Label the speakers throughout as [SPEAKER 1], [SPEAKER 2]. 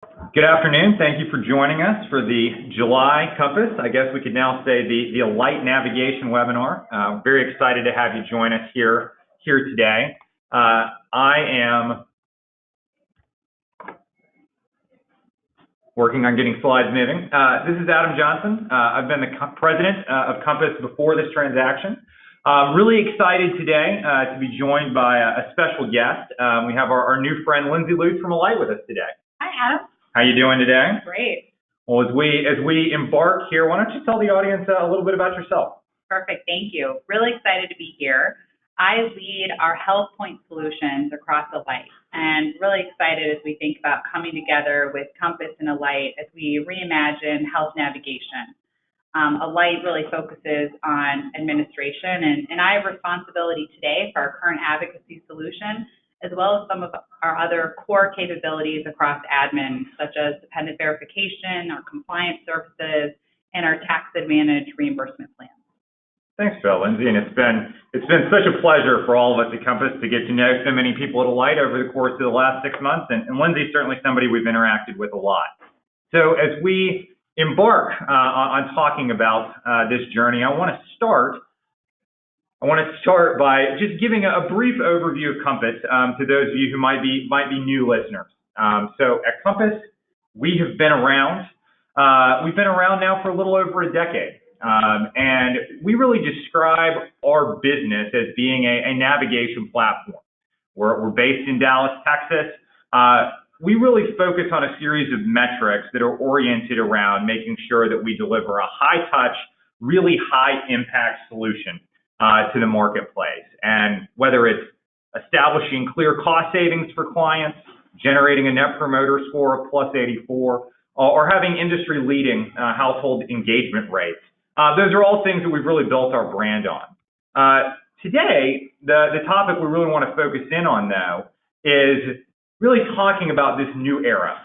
[SPEAKER 1] Good afternoon. Thank you for joining us for the July Compass. I guess we could now say the Alight Navigation webinar. Very excited to have you join us here today. I am working on getting slides moving. This is Adam Johnson. I've been the president of Compass before this transaction. Really excited today to be joined by a special guest. We have our new friend Lindsay Luth from Alight with us today.
[SPEAKER 2] Hi, Adam.
[SPEAKER 1] How you doing today?
[SPEAKER 2] Great.
[SPEAKER 1] Well, as we embark here, why don't you tell the audience a little bit about yourself?
[SPEAKER 2] Perfect. Thank you. Really excited to be here. I lead our Health Point solutions across Alight, and really excited as we think about coming together with Compass and Alight as we reimagine health navigation. Alight really focuses on administration, and I have responsibility today for our current advocacy solution, as well as some of our other core capabilities across admin, such as dependent verification, our compliance services, and our tax advantage reimbursement plans.
[SPEAKER 1] Thanks, Bill, Lindsay, and it's been such a pleasure for all of us at Compass to get to know so many people at Alight over the course of the last 6 months, and Lindsay's certainly somebody we've interacted with a lot. So as we embark on talking about this journey, I want to start by just giving a brief overview of Compass to those of you who might be new listeners. So at Compass, we have been around. We've been around now for a little over a decade, and we really describe our business as being a navigation platform. We're based in Dallas, Texas. We really focus on a series of metrics that are oriented around making sure that we deliver a high-touch, really high-impact solution to the marketplace. And whether it's establishing clear cost savings for clients, generating a net promoter score of plus 84, or having industry-leading household engagement rates, those are all things that we've really built our brand on. Today, the topic we really want to focus in on, though, is really talking about this new era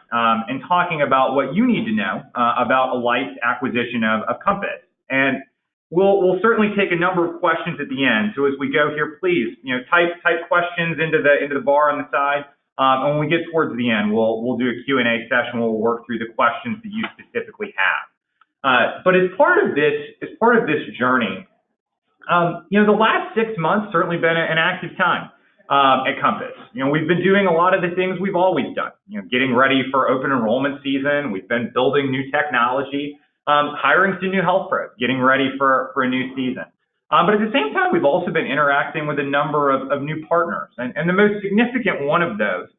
[SPEAKER 1] and talking about what you need to know about Alight's acquisition of Compass. And We'll certainly take a number of questions at the end. So as we go here, please, type questions into the bar on the side. And when we get towards the end, we'll do a Q&A session where we'll work through the questions that you specifically have. But as part of this journey, the last 6 months certainly been an active time at Compass. We've been doing a lot of the things we've always done. Getting ready for open enrollment season. We've been building new technology. Hiring some new health pros, getting ready for a new season. But at the same time, we've also been interacting with a number of new partners. And the most significant one of those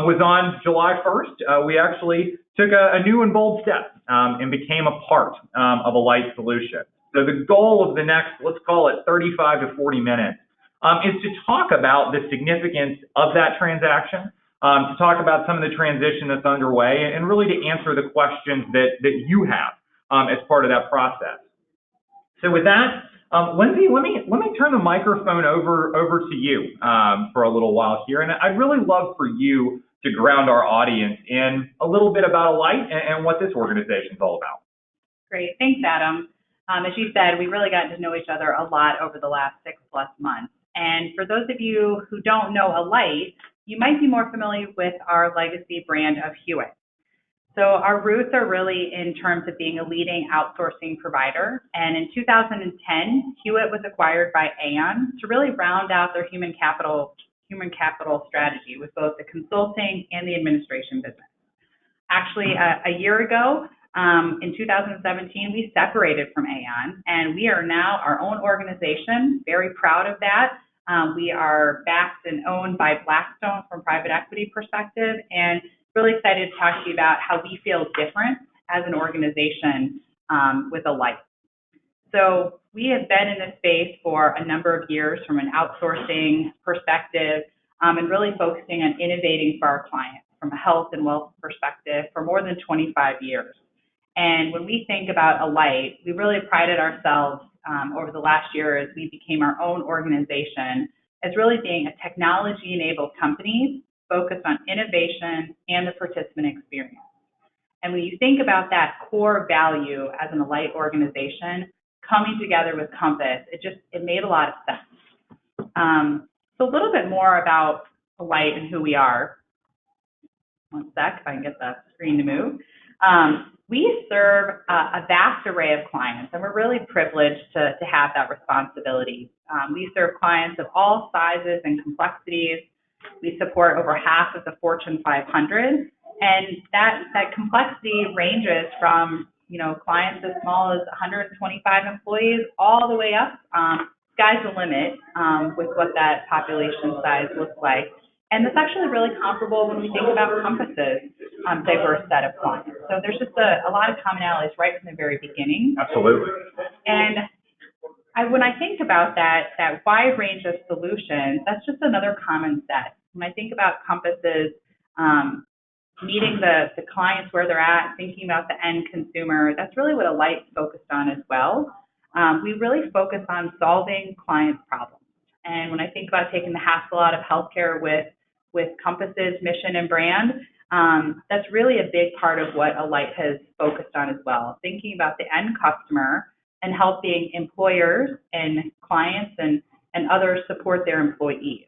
[SPEAKER 1] was on July 1st. We actually took a new and bold step and became a part of Alight Solutions. So the goal of the next, let's call it 35 to 40 minutes, is to talk about the significance of that transaction, to talk about some of the transition that's underway, and really to answer the questions that you have as part of that process. So with that, Lindsay, let me turn the microphone over to you for a little while here, and I'd really love for you to ground our audience in a little bit about Alight and what this organization is all about.
[SPEAKER 2] Great, thanks, Adam. As you said, we really got to know each other a lot over the last 6+ months. And for those of you who don't know Alight, you might be more familiar with our legacy brand of Hewitt. So our roots are really in terms of being a leading outsourcing provider. And in 2010, Hewitt was acquired by Aon to really round out their human capital strategy with both the consulting and the administration business. Actually, a year ago, in 2017, we separated from Aon, and we are now our own organization. Very proud of that. We are backed and owned by Blackstone from private equity perspective, and really excited to talk to you about how we feel different as an organization with Alight. So we have been in this space for a number of years from an outsourcing perspective and really focusing on innovating for our clients from a health and wealth perspective for more than 25 years. And when we think about Alight, we really prided ourselves over the last year as we became our own organization as really being a technology-enabled company focused on innovation and the participant experience. And when you think about that core value as an Alight organization, coming together with Compass, it made a lot of sense. So a little bit more about Alight and who we are. one sec, if I can get the screen to move. We serve a vast array of clients, and we're really privileged to have that responsibility. We serve clients of all sizes and complexities. We support over half of the Fortune 500, and that complexity ranges from, you know, clients as small as 125 employees all the way up. Sky's the limit with what that population size looks like. And that's actually really comparable when we think about Compass's diverse set of clients. So there's just a lot of commonalities right from the very beginning.
[SPEAKER 1] Absolutely.
[SPEAKER 2] And when I think about that wide range of solutions, that's just another common set. When I think about Compass's meeting the clients where they're at, thinking about the end consumer, that's really what Alight's focused on as well. We really focus on solving clients' problems. And when I think about taking the hassle out of healthcare with Compass's mission and brand, that's really a big part of what Alight has focused on as well. Thinking about the end customer and helping employers and clients and others support their employees.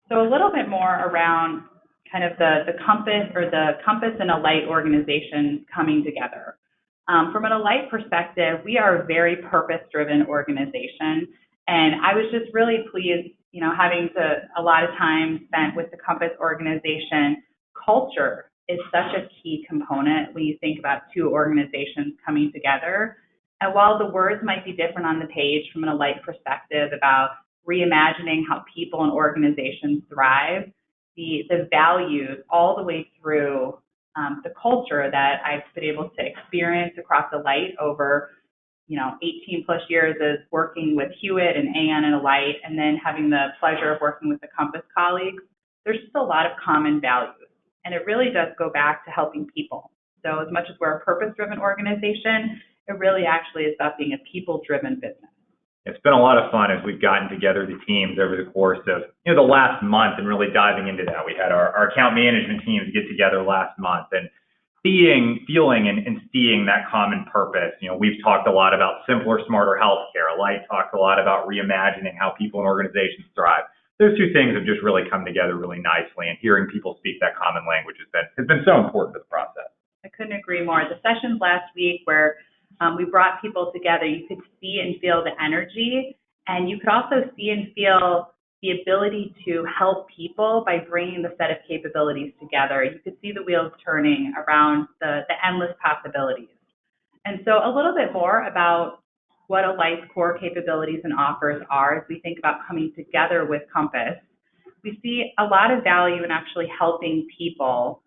[SPEAKER 2] So a little bit more around kind of the Compass and Alight organization coming together. From an Alight perspective, we are a very purpose-driven organization, and I was just really pleased, you know, having a lot of time spent with the Compass organization. Culture is such a key component when you think about two organizations coming together. And while the words might be different on the page from an Alight perspective about reimagining how people and organizations thrive, the values all the way through the culture that I've been able to experience across Alight over, you know, 18 plus years as working with Hewitt and Aon and Alight, and then having the pleasure of working with the Compass colleagues, there's just a lot of common values. And it really does go back to helping people. So as much as we're a purpose-driven organization, it really actually is about being a people-driven business.
[SPEAKER 1] It's been a lot of fun as we've gotten together the teams over the course of, you know, the last month and really diving into that. We had our account management teams get together last month and feeling and seeing that common purpose. You know, we've talked a lot about simpler, smarter healthcare. Alight talked a lot about reimagining how people and organizations thrive. Those two things have just really come together really nicely, and hearing people speak that common language has been so important to the process.
[SPEAKER 2] I couldn't agree more. The sessions last week where we brought people together, you could see and feel the energy, and you could also see and feel the ability to help people by bringing the set of capabilities together. You could see the wheels turning around the endless possibilities. And so a little bit more about what Alight's core capabilities and offers are as we think about coming together with Compass. We see a lot of value in actually helping people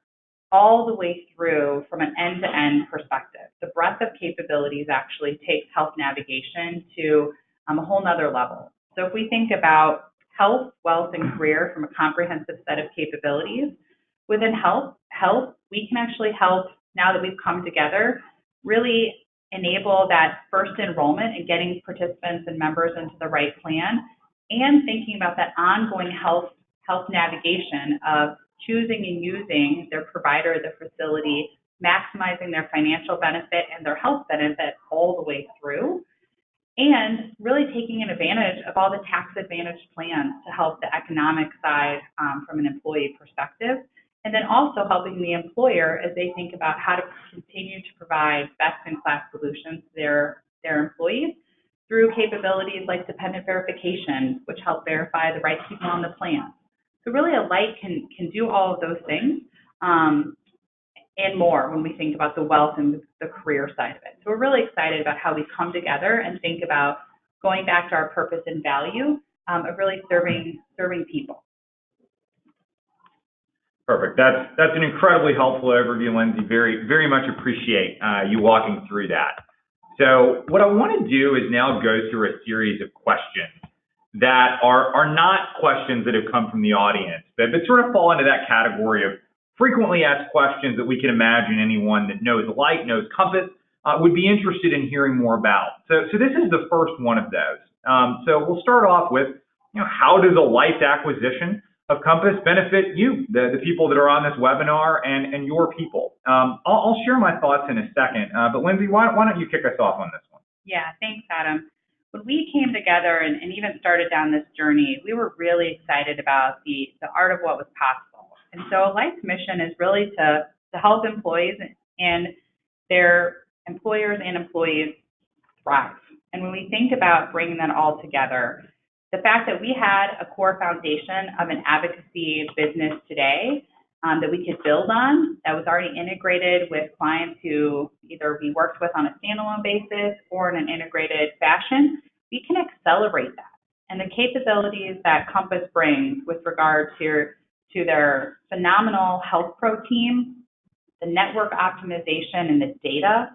[SPEAKER 2] all the way through from an end-to-end perspective. The breadth of capabilities actually takes health navigation to a whole nother level. So if we think about health, wealth, and career from a comprehensive set of capabilities, within health, we can actually help, now that we've come together, really enable that first enrollment and getting participants and members into the right plan, and thinking about that ongoing health navigation of choosing and using their provider, their facility, maximizing their financial benefit and their health benefit all the way through, and really taking advantage of all the tax advantage plans to help the economic side from an employee perspective, and then also helping the employer as they think about how to continue to provide best-in-class solutions to their employees through capabilities like dependent verification, which help verify the right people on the plan. So really Alight can do all of those things and more when we think about the wealth and the career side of it. So we're really excited about how we come together and think about going back to our purpose and value of really serving people.
[SPEAKER 1] Perfect. That's an incredibly helpful overview, Lindsay. Very, very much appreciate you walking through that. So what I want to do is now go through a series of questions that are not questions that have come from the audience, but sort of fall into that category of frequently asked questions that we can imagine anyone that knows Alight, knows Compass, would be interested in hearing more about. So this is the first one of those. So we'll start off with, you know, how does Alight's acquisition of Compass benefit you, the people that are on this webinar, and your people? I'll share my thoughts in a second, but Lindsay, why don't you kick us off on this one?
[SPEAKER 2] Yeah, thanks, Adam. when we came together and even started down this journey, we were really excited about the art of what was possible. And so Alight's mission is really to help employees and their employers and employees thrive. And when we think about bringing that all together, the fact that we had a core foundation of an advocacy business today that we could build on, that was already integrated with clients who either we worked with on a standalone basis or in an integrated fashion, we can accelerate that. And the capabilities that Compass brings with regard to their phenomenal Health Pro team, the network optimization and the data,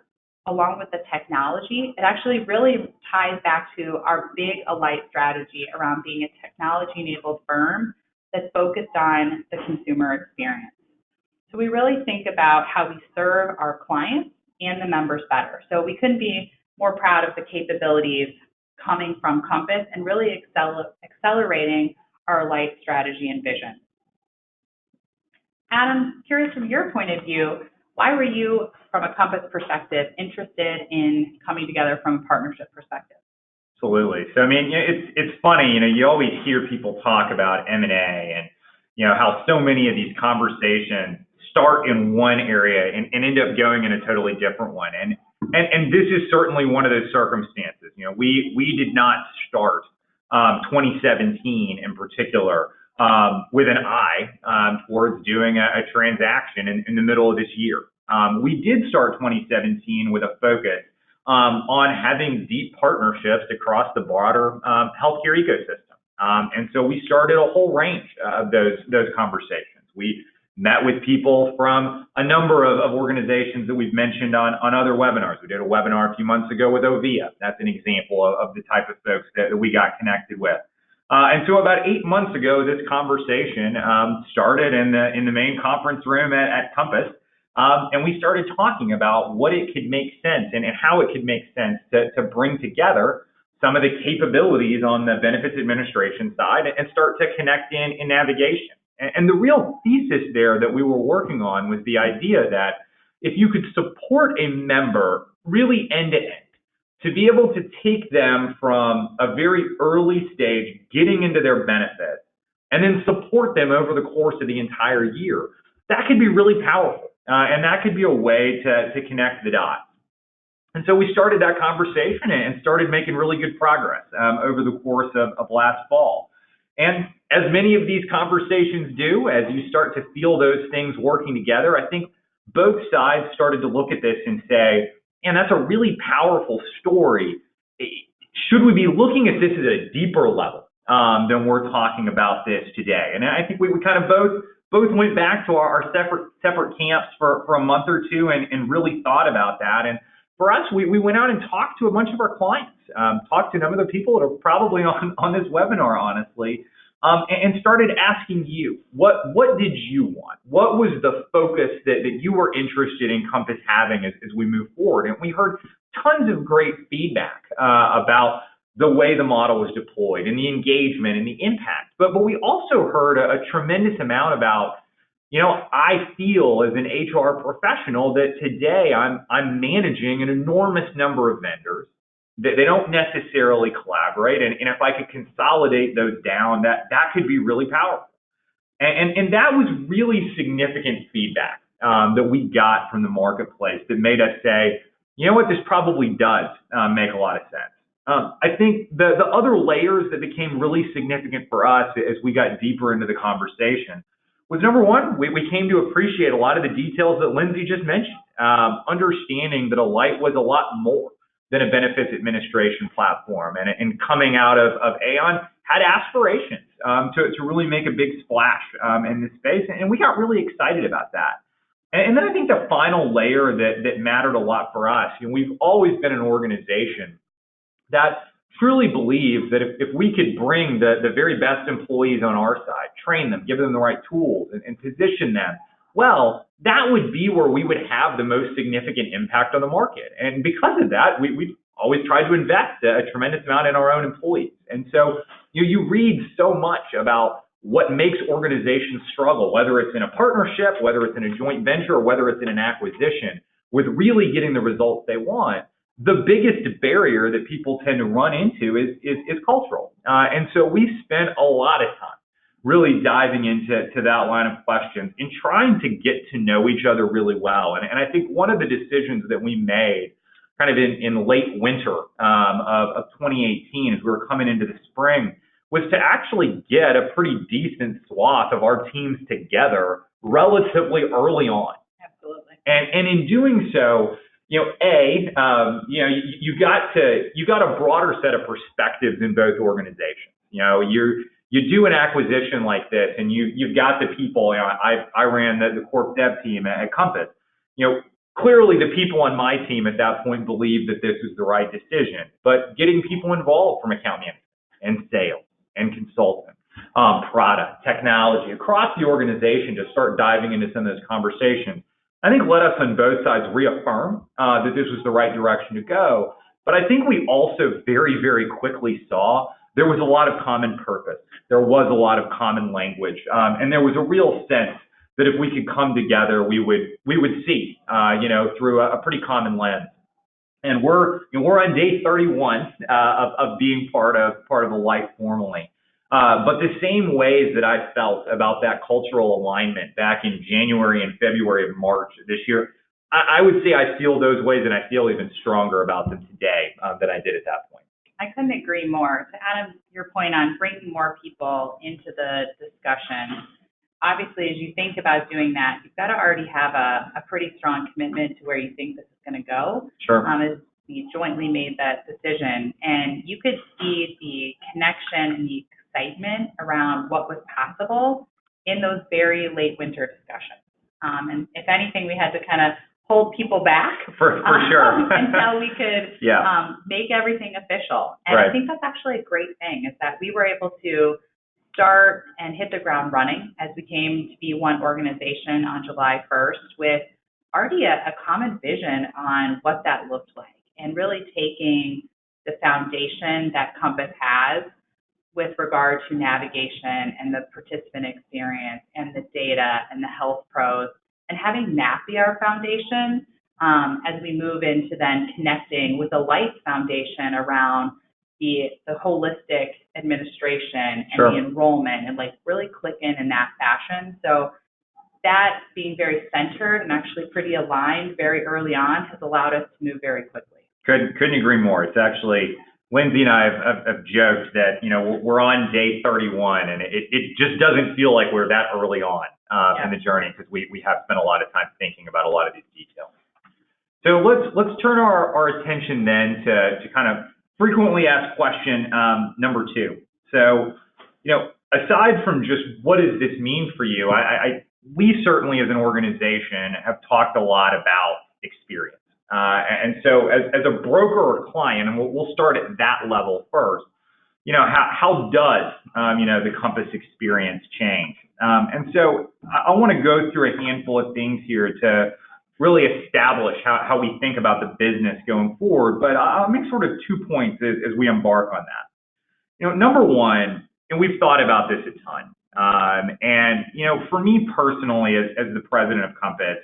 [SPEAKER 2] along with the technology, it actually really ties back to our big Alight strategy around being a technology-enabled firm that's focused on the consumer experience. So we really think about how we serve our clients and the members better. So we couldn't be more proud of the capabilities coming from Compass and really accelerating our Alight strategy and vision. Adam, curious from your point of view, why were you, from a Compass perspective, interested in coming together from a partnership perspective?
[SPEAKER 1] Absolutely. So, I mean, it's funny, you always hear people talk about M&A and, how so many of these conversations start in one area and end up going in a totally different one. And this is certainly one of those circumstances. We did not start 2017 in particular with an eye towards doing a transaction in the middle of this year. We did start 2017 with a focus on having deep partnerships across the broader healthcare ecosystem. And so we started a whole range of those conversations. We met with people from a number of organizations that we've mentioned on other webinars. We did a webinar a few months ago with Ovia. That's an example of the type of folks that we got connected with. And so about 8 months ago, this conversation started in the main conference room at Compass. And we started talking about what it could make sense and how it could make sense to bring together some of the capabilities on the benefits administration side and start to connect in navigation. And the real thesis there that we were working on was the idea that if you could support a member really end to end, to be able to take them from a very early stage, getting into their benefits, and then support them over the course of the entire year, that could be really powerful. And that could be a way to connect the dots. And so we started that conversation and started making really good progress over the course of last fall. And as many of these conversations do, as you start to feel those things working together, I think both sides started to look at this and say, and that's a really powerful story. Should we be looking at this at a deeper level than we're talking about this today? And I think we kind of both went back to our separate camps for a month or two and really thought about that. And for us, we went out and talked to a bunch of our clients, talked to a number of the people that are probably on this webinar, honestly, and started asking you, what did you want? What was the focus that you were interested in Compass having as we move forward? And we heard tons of great feedback about the way the model was deployed and the engagement and the impact. But we also heard a tremendous amount about, I feel as an HR professional that today I'm managing an enormous number of vendors that they don't necessarily collaborate. And if I could consolidate those down, that could be really powerful. And that was really significant feedback that we got from the marketplace that made us say, you know what, this probably does make a lot of sense. I think the other layers that became really significant for us as we got deeper into the conversation was, number one, we came to appreciate a lot of the details that Lindsay just mentioned, understanding that Alight was a lot more than a benefits administration platform, and coming out of Aon had aspirations to really make a big splash in this space, and we got really excited about that. And then I think the final layer that mattered a lot for us, we've always been an organization that truly believes that if we could bring the very best employees on our side, train them, give them the right tools, and position them, well, that would be where we would have the most significant impact on the market. And because of that, we always tried to invest a tremendous amount in our own employees. And so you read so much about what makes organizations struggle, whether it's in a partnership, whether it's in a joint venture, or whether it's in an acquisition, with really getting the results they want. the biggest barrier that people tend to run into is cultural. And so we spent a lot of time really diving into that line of questions and trying to get to know each other really well. And I think one of the decisions that we made kind of in late winter of 2018 as we were coming into the spring was to actually get a pretty decent swath of our teams together relatively early on.
[SPEAKER 2] Absolutely.
[SPEAKER 1] And in doing so, you got a broader set of perspectives in both organizations. You do an acquisition like this, and you've got the people. I ran the corp dev team at Compass. Clearly the people on my team at that point believed that this was the right decision. But getting people involved from account management and sales and consulting, product, technology across the organization to start diving into some of those conversations, I think let us on both sides reaffirm that this was the right direction to go. But I think we also very, very quickly saw there was a lot of common purpose. There was a lot of common language. And there was a real sense that if we could come together, we would see, through a pretty common lens. And we're on day 31 of being part of Alight formally. But the same ways that I felt about that cultural alignment back in January and February and March this year, I would say I feel those ways, and I feel even stronger about them today than I did at that point.
[SPEAKER 2] I couldn't agree more. To Adam, your point on bringing more people into the discussion, obviously, as you think about doing that, you've got to already have a pretty strong commitment to where you think this is going to go.
[SPEAKER 1] Sure.
[SPEAKER 2] As we jointly made that decision, and you could see the connection and the excitement around what was possible in those very late winter discussions. And if anything, we had to kind of hold people back
[SPEAKER 1] for sure
[SPEAKER 2] until we could make everything official. And
[SPEAKER 1] right.
[SPEAKER 2] I think that's actually a great thing, is that we were able to start and hit the ground running as we came to be one organization on July 1st with already a common vision on what that looked like, and really taking the foundation that Compass has with regard to navigation and the participant experience and the data and the health pros, and having that be our foundation as we move into then connecting with the Alight foundation around the holistic administration and
[SPEAKER 1] sure.
[SPEAKER 2] the enrollment, and really click in that fashion. So that being very centered and actually pretty aligned very early on has allowed us to move very quickly.
[SPEAKER 1] Couldn't agree more. It's actually, Lindsay and I have joked that, we're on day 31, and it just doesn't feel like we're that early on in the journey, because we have spent a lot of time thinking about a lot of these details. So let's turn our attention then to kind of frequently asked question number 2. So, aside from just what does this mean for you, we certainly as an organization have talked a lot about experience. And so as a broker or client, and we'll start at that level first, how does, the Compass experience change? And so I want to go through a handful of things here to really establish how we think about the business going forward. But I'll make sort of 2 points as we embark on that. Number one, and we've thought about this a ton. And for me personally, as the president of Compass,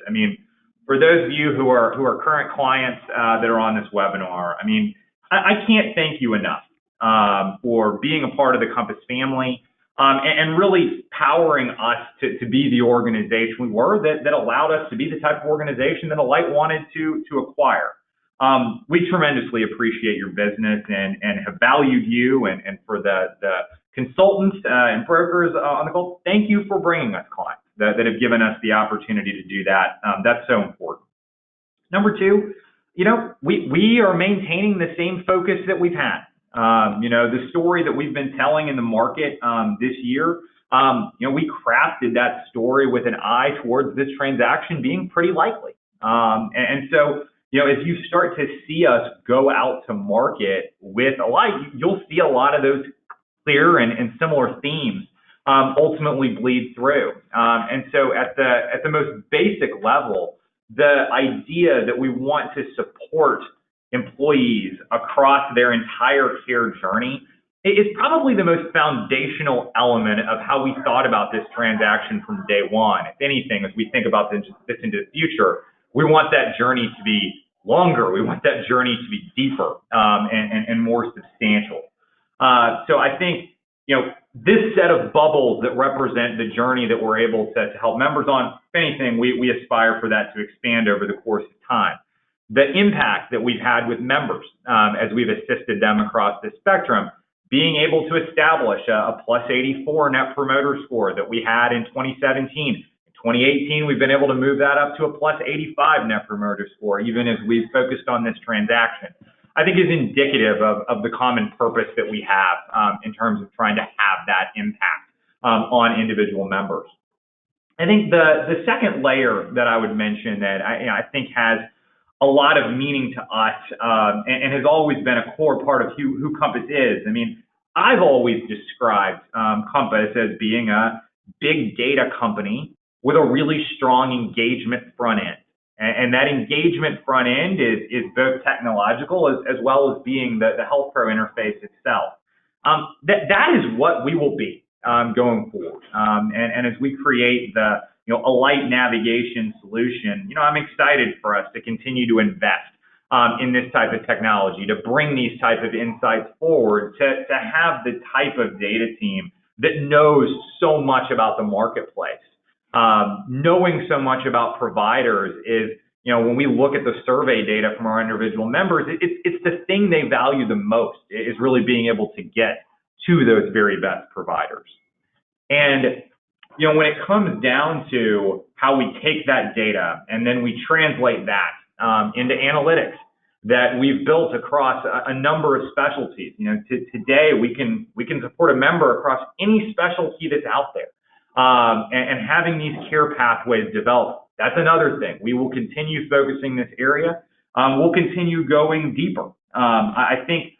[SPEAKER 1] for those of you who are current clients that are on this webinar, I can't thank you enough for being a part of the Compass family and really powering us to be the organization we were that allowed us to be the type of organization that Alight wanted to acquire. We tremendously appreciate your business and have valued you, and for the consultants and brokers on the call, thank you for bringing us clients that have given us the opportunity to do that. That's so important. Number 2, we are maintaining the same focus that we've had. The story that we've been telling in the market this year, we crafted that story with an eye towards this transaction being pretty likely. And so, as you start to see us go out to market with Alight, you'll see a lot of those clear and similar themes ultimately bleed through. And so at the most basic level, the idea that we want to support employees across their entire care journey is probably the most foundational element of how we thought about this transaction from day one. If anything, as we think about this into the future, we want that journey to be longer. We want that journey to be deeper and more substantial. So I think, this set of bubbles that represent the journey that we're able to help members on, if anything, we aspire for that to expand over the course of time. The impact that we've had with members as we've assisted them across the spectrum, being able to establish a plus 84 net promoter score that we had in 2017. In 2018, we've been able to move that up to a plus 85 net promoter score, even as we've focused on this transaction. I think is indicative of the common purpose that we have in terms of trying to have that impact on individual members. I think the second layer that I would mention that I think has a lot of meaning to us and has always been a core part of who Compass is. I mean, I've always described Compass as being a big data company with a really strong engagement front end. And that engagement front end is both technological as well as being the Health Pro interface itself. That is what we will be going forward. And as we create the Alight navigation solution, I'm excited for us to continue to invest in this type of technology, to bring these type of insights forward, to have the type of data team that knows so much about the marketplace. Knowing so much about providers is, when we look at the survey data from our individual members, it's the thing they value the most, is really being able to get to those very best providers. And, when it comes down to how we take that data and then we translate that into analytics that we've built across a number of specialties. Today we can support a member across any specialty that's out there. And having these care pathways developed, that's another thing. We will continue focusing this area. We'll continue going deeper. I think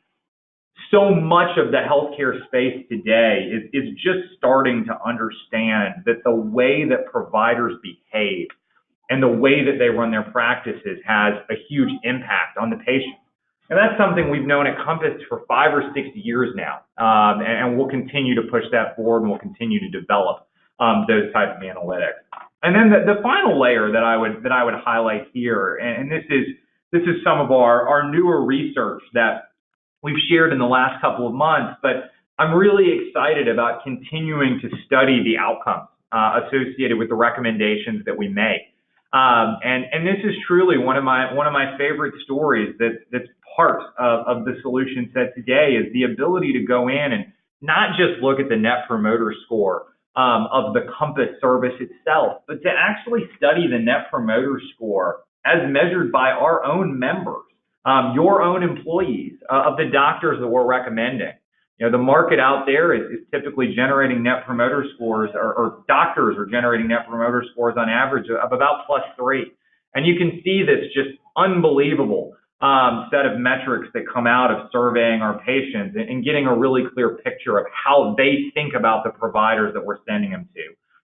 [SPEAKER 1] so much of the healthcare space today is just starting to understand that the way that providers behave and the way that they run their practices has a huge impact on the patient. And that's something we've known at Compass for 5 or 6 years now. And we'll continue to push that forward, and we'll continue to develop those types of analytics. And then the final layer that I would highlight here, and this is some of our newer research that we've shared in the last couple of months, but I'm really excited about continuing to study the outcomes associated with the recommendations that we make. And this is truly one of my favorite stories that's part of the solution set today, is the ability to go in and not just look at the net promoter score of the Compass service itself, but to actually study the net promoter score as measured by our own members, your own employees, of the doctors that we're recommending. The market out there is typically generating net promoter scores, or doctors are generating net promoter scores on average of about +3. And you can see this just unbelievable set of metrics that come out of surveying our patients and getting a really clear picture of how they think about the providers that we're sending them to.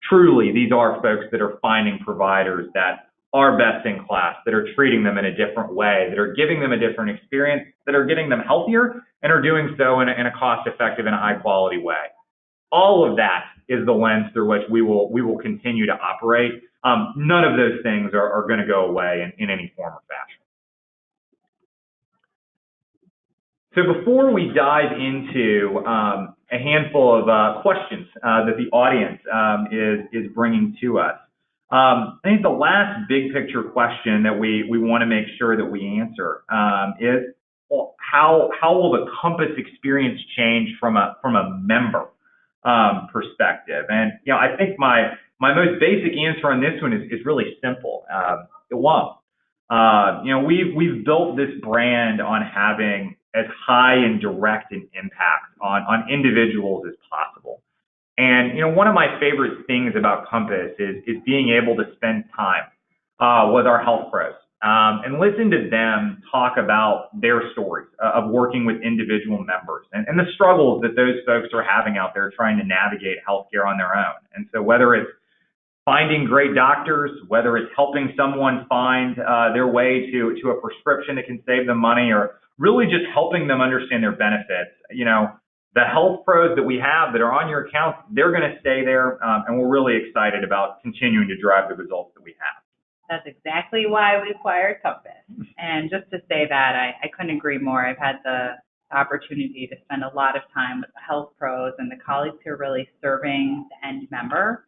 [SPEAKER 1] Truly, these are folks that are finding providers that are best in class, that are treating them in a different way, that are giving them a different experience, that are getting them healthier, and are doing so in a cost-effective and a high-quality way. All of that is the lens through which we will continue to operate. None of those things are going to go away in any form or fashion. So before we dive into a handful of questions that the audience is bringing to us, I think the last big picture question that we want to make sure that we answer is, well, how will the Compass experience change from a member perspective? And I think my most basic answer on this one is really simple. It won't. We've built this brand on having as high and direct an impact on individuals as possible. And, one of my favorite things about Compass is being able to spend time with our health pros and listen to them talk about their stories of working with individual members and the struggles that those folks are having out there trying to navigate healthcare on their own. And so whether it's finding great doctors, whether it's helping someone find their way to a prescription that can save them money, or really just helping them understand their benefits, the health pros that we have that are on your accounts, they're going to stay there, and we're really excited about continuing to drive the results that we have.
[SPEAKER 2] That's exactly why we acquired Compass. And just to say that, I couldn't agree more. I've had the opportunity to spend a lot of time with the health pros and the colleagues who are really serving the end member.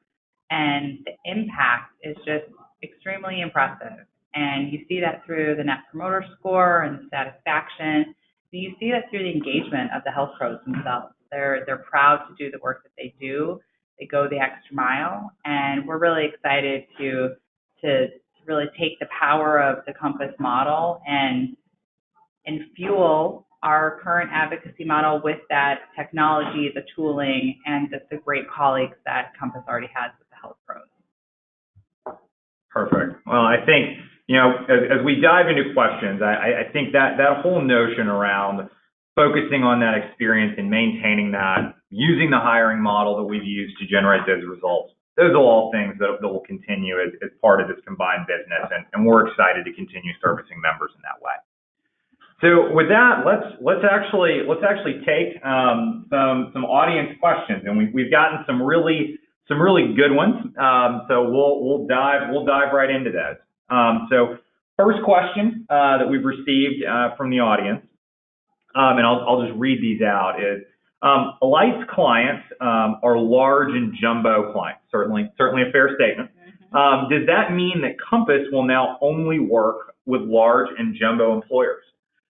[SPEAKER 2] And the impact is just extremely impressive. And you see that through the Net Promoter Score and satisfaction. You see that through the engagement of the health pros themselves. They're proud to do the work that they do. They go the extra mile, and we're really excited to really take the power of the Compass model and fuel our current advocacy model with that technology, the tooling, and the great colleagues that Compass already has with the health pros.
[SPEAKER 1] Perfect. Well, I think, as we dive into questions, I think that whole notion around focusing on that experience and maintaining that, using the hiring model that we've used to generate those results, those are all things that will continue as part of this combined business, and we're excited to continue servicing members in that way. So with that, let's actually take some audience questions, and we've gotten some really good ones. So we'll dive right into those. So first question that we've received from the audience, and I'll just read these out, is Alight's clients are large and jumbo clients. Certainly a fair statement. Does that mean that Compass will now only work with large and jumbo employers?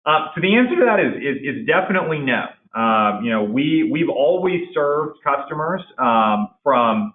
[SPEAKER 1] So the answer to that is definitely no. We've always served customers from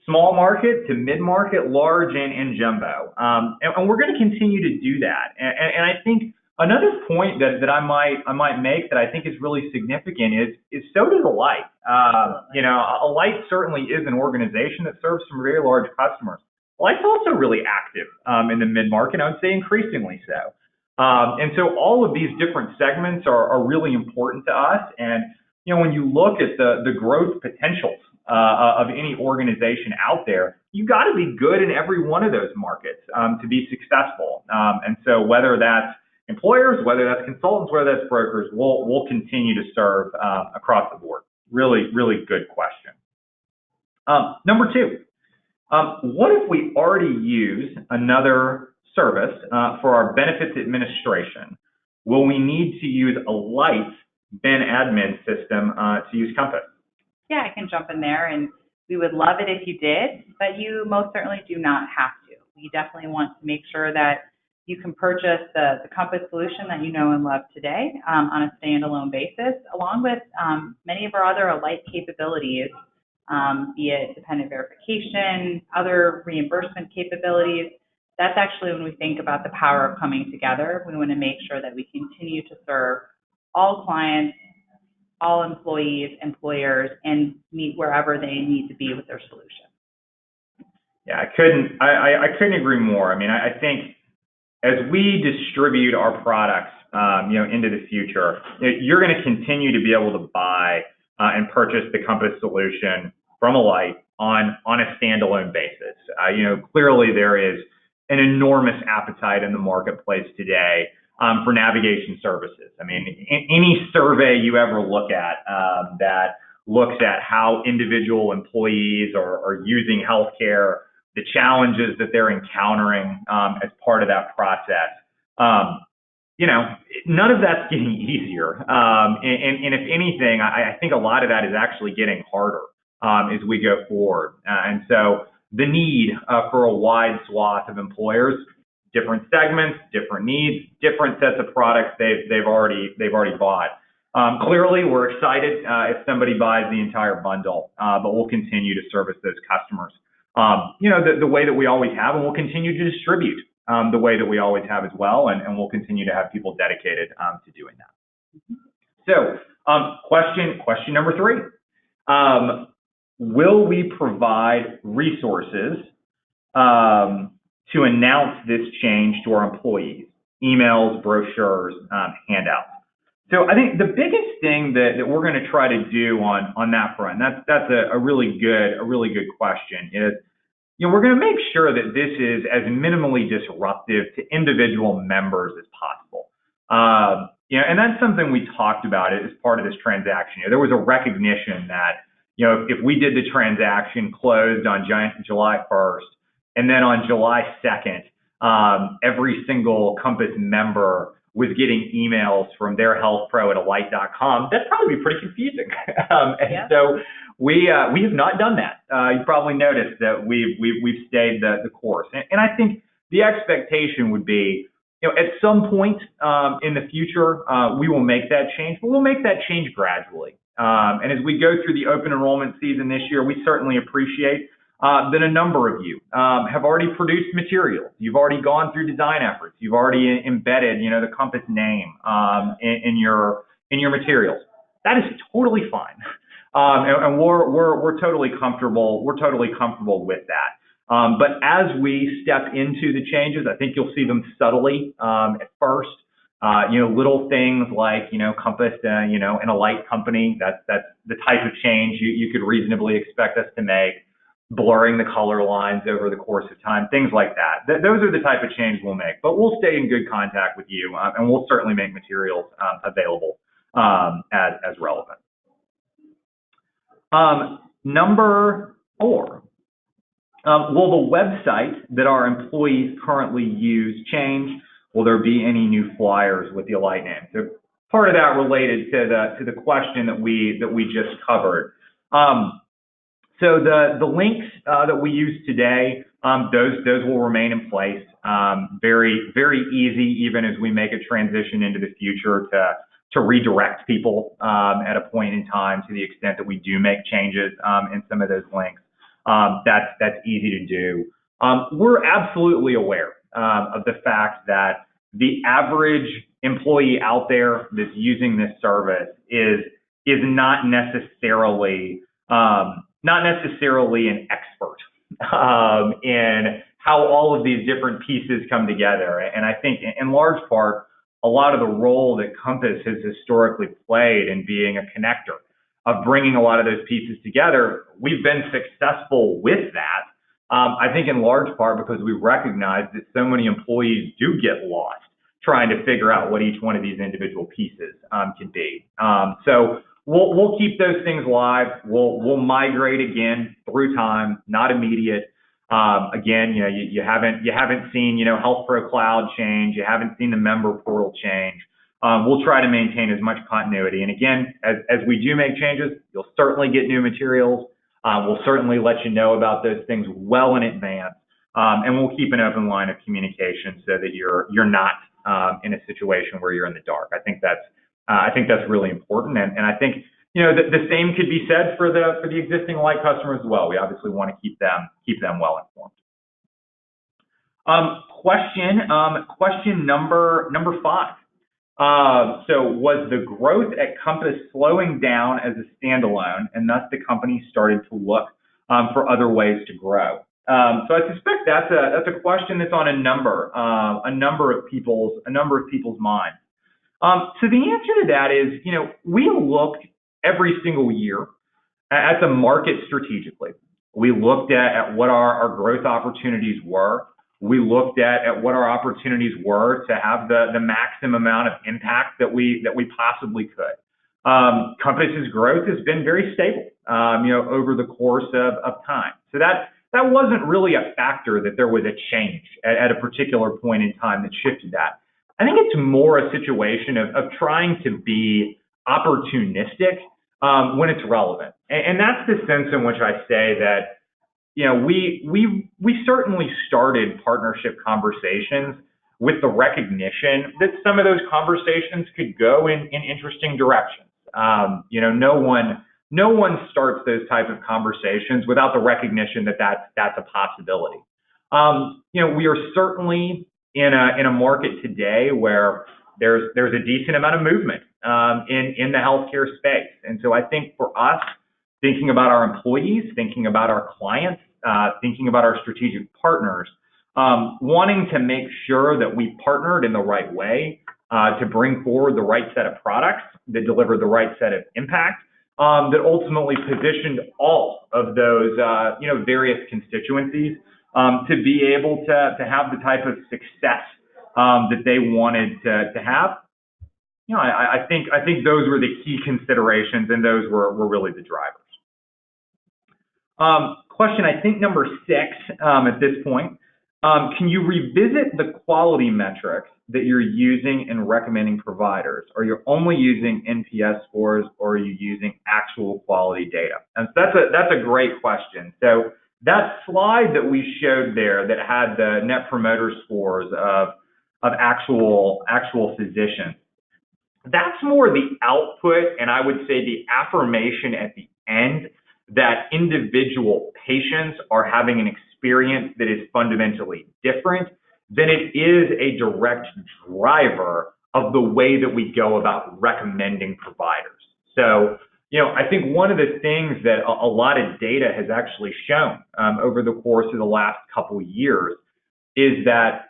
[SPEAKER 1] small market to mid-market, large and jumbo, and we're going to continue to do that. And I think another point that I might make that I think is really significant is so does Alight. Alight certainly is an organization that serves some very large customers. Alight's also really active in the mid-market, I would say increasingly so. And so all of these different segments are really important to us. And when you look at the growth potentials of any organization out there, you got to be good in every one of those markets to be successful. And so whether that's employers, whether that's consultants, whether that's brokers, we'll continue to serve across the board. Really good question. Number two, what if we already use another service for our benefits administration? Will we need to use Alight's Ben admin system to use Compass?
[SPEAKER 2] Yeah, I can jump in there, and we would love it if you did, but you most certainly do not have to. We definitely want to make sure that you can purchase the Compass solution that you know and love today on a standalone basis, along with many of our other Alight capabilities, be it dependent verification, other reimbursement capabilities. That's actually when we think about the power of coming together. We want to make sure that we continue to serve all clients, all employees, employers, and meet wherever they need to be with their solution.
[SPEAKER 1] Yeah, I couldn't agree more. I mean, I think as we distribute our products, into the future, you're going to continue to be able to buy and purchase the Compass solution from Alight on a standalone basis. Clearly there is an enormous appetite in the marketplace today for navigation services. I mean, any survey you ever look at that looks at how individual employees are using healthcare, the challenges that they're encountering as part of that process, none of that's getting easier. And if anything, I think a lot of that is actually getting harder as we go forward. And so the need for a wide swath of employers, different segments, different needs, different sets of products they've already bought. Clearly, we're excited if somebody buys the entire bundle, but we'll continue to service those customers, the way that we always have, and we'll continue to distribute the way that we always have as well, and we'll continue to have people dedicated to doing that. So, question number three. Will we provide resources to announce this change to our employees? Emails, brochures, handouts. So I think the biggest thing that we're going to try to do on that front, that's a really good question, is we're going to make sure that this is as minimally disruptive to individual members as possible. And that's something we talked about as part of this transaction. There was a recognition that if we did the transaction closed on July 1st, and then on July 2nd, every single Compass member was getting emails from their health pro at alight.com, that'd probably be pretty confusing. So we have not done that. You probably noticed that we've stayed the course. And I think the expectation would be, at some point in the future, we will make that change, but we'll make that change gradually. And as we go through the open enrollment season this year, we certainly appreciate that a number of you have already produced materials. You've already gone through design efforts. You've already embedded, the Compass name in your materials. That is totally fine, and we're totally comfortable. We're totally comfortable with that. But as we step into the changes, I think you'll see them subtly at first. Little things like, Compass, an Alight company. That's the type of change you could reasonably expect us to make. Blurring the color lines over the course of time, things like that. Those are the type of change we'll make. But we'll stay in good contact with you, and we'll certainly make materials available as relevant. Number 4. Will the website that our employees currently use change? Will there be any new flyers with the Alight name? So part of that related to the question that we just covered. So the links that we use today, those will remain in place. Very, very easy, even as we make a transition into the future, to redirect people at a point in time to the extent that we do make changes in some of those links. That's easy to do. We're absolutely aware of the fact that the average employee out there that's using this service is not necessarily an expert in how all of these different pieces come together. And I think in large part, a lot of the role that Compass has historically played in being a connector of bringing a lot of those pieces together, we've been successful with that. I think in large part because we recognize that so many employees do get lost trying to figure out what each one of these individual pieces can be. So we'll keep those things live. We'll migrate again through time, not immediate. Again, you haven't seen Health Pro Cloud change. You haven't seen the member portal change. We'll try to maintain as much continuity. And again, as we do make changes, you'll certainly get new materials. We'll certainly let you know about those things well in advance, and we'll keep an open line of communication so that you're not in a situation where you're in the dark. I think that's really important, and I think the same could be said for the existing Alight customers as well. We obviously want to keep them well informed. Question number 5. So was the growth at Compass slowing down as a standalone, and thus the company started to look for other ways to grow? So I suspect that's a question that's on a number of people's minds. So the answer to that is, we looked every single year at the market strategically. We looked at what our growth opportunities were. We looked at what our opportunities were to have the maximum amount of impact that we possibly could. Compass's growth has been very stable, over the course of time. So that wasn't really a factor that there was a change at a particular point in time that shifted that. I think it's more a situation of trying to be opportunistic when it's relevant, and that's the sense in which I say that. We certainly started partnership conversations with the recognition that some of those conversations could go in interesting directions. No one starts those type of conversations without the recognition that that's a possibility. We are certainly in a market today where there's a decent amount of movement in the healthcare space, and so I think for us, thinking about our employees, thinking about our clients, thinking about our strategic partners, wanting to make sure that we partnered in the right way to bring forward the right set of products that deliver the right set of impact, that ultimately positioned all of those various constituencies to be able to have the type of success that they wanted to have. I think those were the key considerations, and those were really the drivers. Question, I think number 6 at this point. Can you revisit the quality metrics that you're using in recommending providers? Are you only using NPS scores, or are you using actual quality data? And so that's a great question. So that slide that we showed there that had the net promoter scores of actual physicians, that's more the output, and I would say the affirmation at the end that individual patients are having an experience that is fundamentally different than it is a direct driver of the way that we go about recommending providers. So, I think one of the things that a lot of data has actually shown over the course of the last couple of years is that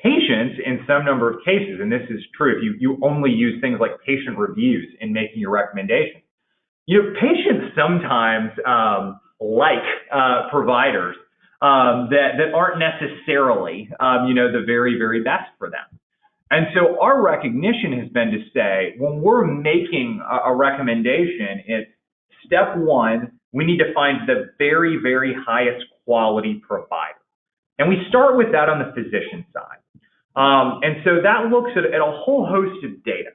[SPEAKER 1] patients in some number of cases, and this is true if you only use things like patient reviews in making your recommendations, patients sometimes like providers that aren't necessarily, the very, very best for them. And so our recognition has been to say, when we're making a recommendation, it's step one, we need to find the very, very highest quality provider. And we start with that on the physician side. And so that looks at a whole host of data.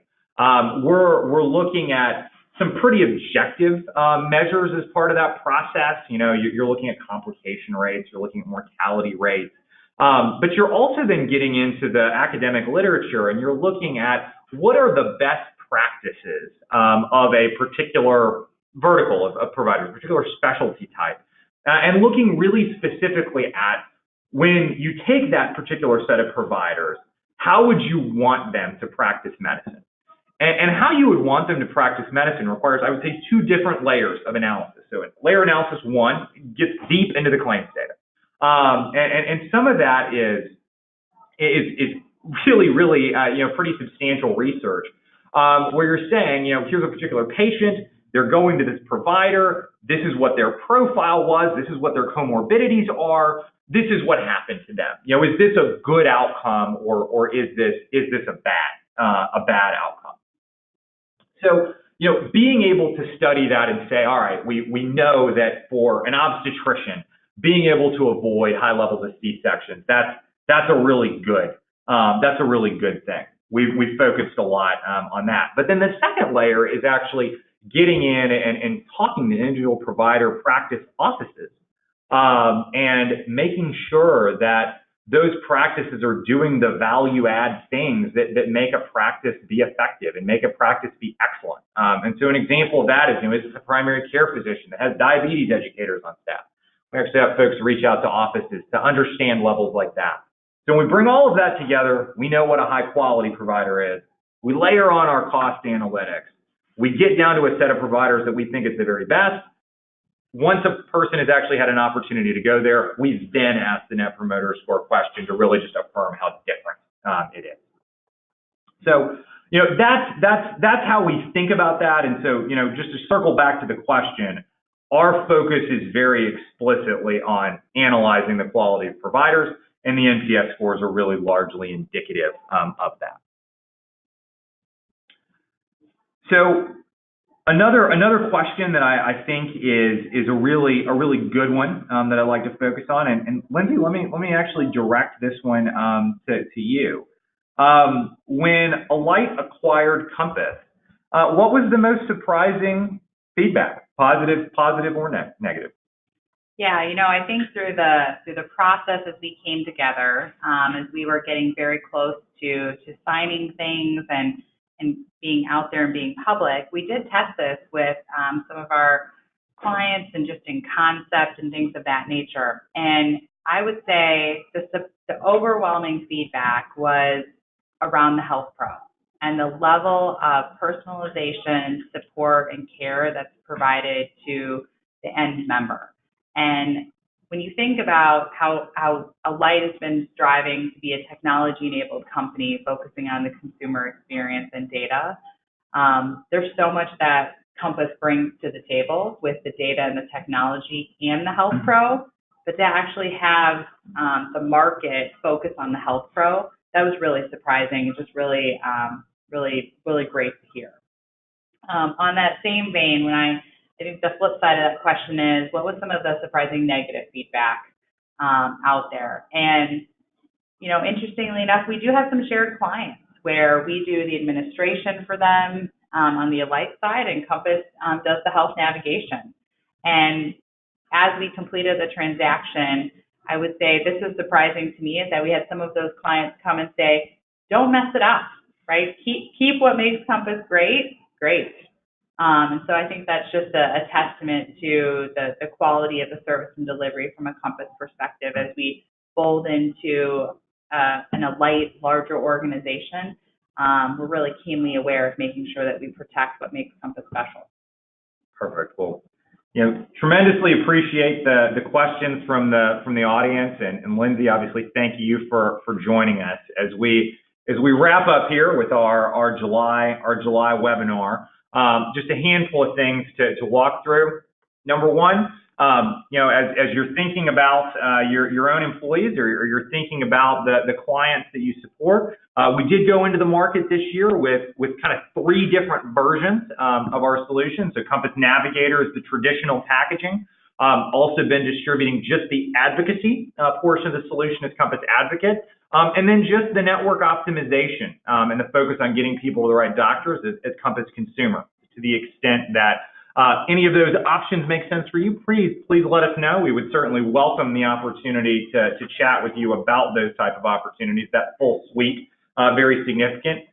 [SPEAKER 1] We're looking at some pretty objective measures as part of that process. You're looking at complication rates, you're looking at mortality rates, but you're also then getting into the academic literature, and you're looking at what are the best practices of a particular vertical of providers, a particular specialty type, and looking really specifically at when you take that particular set of providers, how would you want them to practice medicine? And how you would want them to practice medicine requires, I would say, two different layers of analysis. So layer analysis one gets deep into the claims data. And some of that is really, really, pretty substantial research where you're saying, here's a particular patient, they're going to this provider, this is what their profile was, this is what their comorbidities are, this is what happened to them. Is this a good outcome, or is this a bad outcome? So, being able to study that and say, all right, we know that for an obstetrician, being able to avoid high levels of C-sections, that's a really good thing. We've focused a lot on that. But then the second layer is actually getting in and talking to individual provider practice offices and making sure that those practices are doing the value add things that make a practice be effective and make a practice be excellent. And so an example of that is, is a primary care physician that has diabetes educators on staff. We actually have folks reach out to offices to understand levels like that. So when we bring all of that together, we know what a high quality provider is. We layer on our cost analytics. We get down to a set of providers that we think is the very best. Once a person has actually had an opportunity to go there, we then ask the Net Promoter Score question to really just affirm how different it is. So, that's how we think about that. And so, just to circle back to the question, our focus is very explicitly on analyzing the quality of providers, and the NPS scores are really largely indicative of that. So, Another question that I think is a really good one that I'd like to focus on, and Lindsay, let me actually direct this one to you. When Alight acquired Compass, what was the most surprising feedback, positive or negative?
[SPEAKER 2] Yeah, I think through the process as we came together, as we were getting very close to signing things and being out there and being public, we did test this with some of our clients and just in concept and things of that nature. And I would say the overwhelming feedback was around the Health Pro and the level of personalization, support, and care that's provided to the end member. And when you think about how Alight has been striving to be a technology-enabled company focusing on the consumer experience and data, there's so much that Compass brings to the table with the data and the technology and the Health Pro, but to actually have the market focus on the Health Pro, that was really surprising and just really great to hear. On that same vein, I think the flip side of that question is, what was some of the surprising negative feedback? out there. And, you know, interestingly enough, we do have some shared clients where we do the administration for them on the Alight side, and Compass does the health navigation. And as we completed the transaction, I would say this is surprising to me, is that we had some of those clients come and say, don't mess it up, right? Keep what makes Compass great. And so I think that's just a testament to the quality of the service and delivery from a Compass perspective as we fold into an Alight larger organization. We're really keenly aware of making sure that we protect what makes Compass special.
[SPEAKER 1] Perfect. Well, you know, tremendously appreciate the questions from the audience, and Lindsay, obviously, thank you for joining us as we wrap up here with our July webinar. Just a handful of things to walk through. Number one, you know, as you're thinking about your own employees, or you're thinking about the clients that you support, we did go into the market this year with kind of 3 different versions of our solution. So Compass Navigator is the traditional packaging. Also been distributing just the advocacy portion of the solution as Compass Advocate, and then just the network optimization and the focus on getting people to the right doctors as Compass Consumer. To the extent that any of those options make sense for you, please let us know. We would certainly welcome the opportunity to chat with you about those type of opportunities. That full suite, very significant.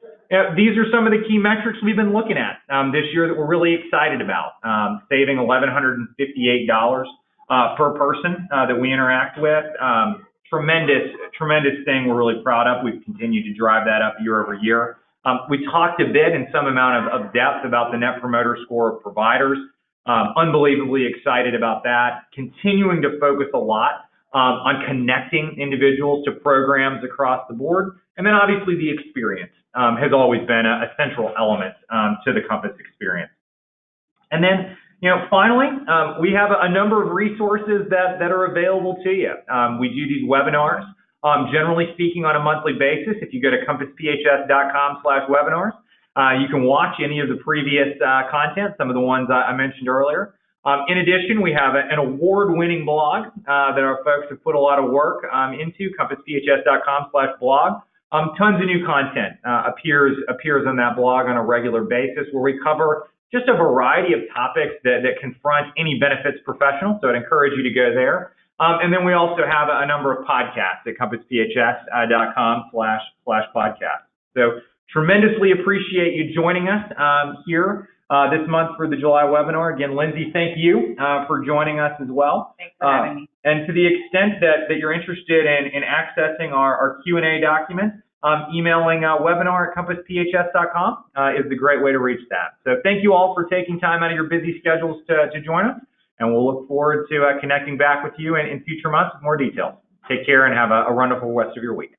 [SPEAKER 1] These are some of the key metrics we've been looking at this year that we're really excited about. Saving $1,158 per person that we interact with. Tremendous thing we're really proud of. We've continued to drive that up year over year. We talked a bit in some amount of depth about the Net Promoter Score of providers. Unbelievably excited about that. Continuing to focus a lot on connecting individuals to programs across the board. And then obviously the experience has always been a central element to the Compass experience. And then, you know, finally, we have a number of resources that are available to you. We do these webinars. Generally speaking, on a monthly basis. If you go to compassphs.com/webinars, you can watch any of the previous content, some of the ones I mentioned earlier. In addition, we have an award-winning blog that our folks have put a lot of work into, compassphs.com/blog. Tons of new content appears on that blog on a regular basis, where we cover just a variety of topics that confront any benefits professional. So I'd encourage you to go there. And then we also have a number of podcasts at compassphs.com/podcast. So tremendously appreciate you joining us here this month for the July webinar. Again, Lindsay, thank you for joining us as well.
[SPEAKER 2] Thanks for having me.
[SPEAKER 1] And to the extent that you're interested in accessing our Q&A document, emailing webinar@compassphs.com is the great way to reach that. So thank you all for taking time out of your busy schedules to join us. And we'll look forward to connecting back with you in future months with more details. Take care and have a wonderful rest of your week.